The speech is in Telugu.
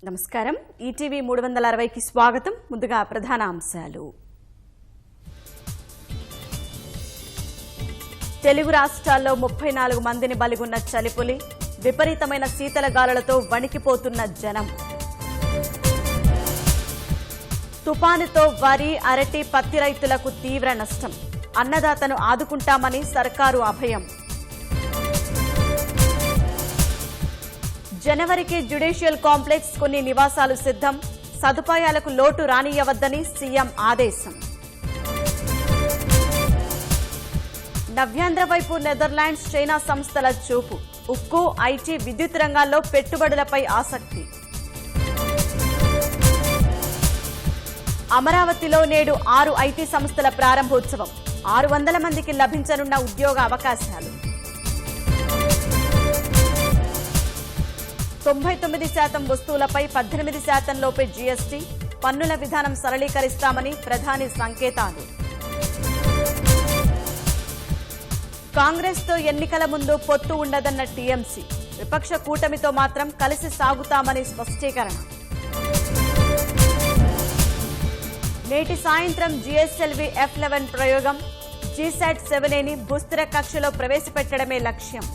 నమస్కారం. ఈటీవీ 360కి స్వాగతం. ముందుగా ప్రధాన అంశాలు. తెలుగు రాష్ట్రాల్లో 34 మందిని బలిగొన్న చలిపులి, విపరీతమైన శీతల గాలులతో వణికిపోతున్న జనం. తుపానుతో వరి, అరటి, పత్తి రైతులకు తీవ్ర నష్టం. అన్నదాతను ఆదుకుంటామని సర్కారు అభయం. జనవరికి జ్యుడిషియల్ కాంప్లెక్స్ కొన్ని నివాసాలు సిద్ధం. సదుపాయాలకు లోటు రానియవద్దని సీఎం ఆదేశం. నవ్యాంధ్ర వైపు నెదర్లాండ్స్, చైనా సంస్థల చూపు. ఉక్కు, ఐటీ, విద్యుత్ రంగాల్లో పెట్టుబడులపై ఆసక్తి. అమరావతిలో నేడు 6 ఐటీ సంస్థల ప్రారంభోత్సవం. 600 మందికి లభించనున్న ఉద్యోగ అవకాశాలు. 99% వస్తువులపై 18% లోపే జీఎస్టీ. పన్నుల విధానం సరళీకరిస్తామని ప్రధాని సంకేతాలు. కాంగ్రెస్తో ఎన్నికల ముందు పొత్తు ఉండదన్న టీఎంసీ. విపక్ష కూటమితో మాత్రం కలిసి సాగుతామని స్పష్టీకరణ. నేటి సాయంత్రం జీఎస్ఎల్వి F11 ప్రయోగం. జీశాట్ 7Aని భూస్థిర కక్షలో ప్రవేశపెట్టడమే లక్ష్యం.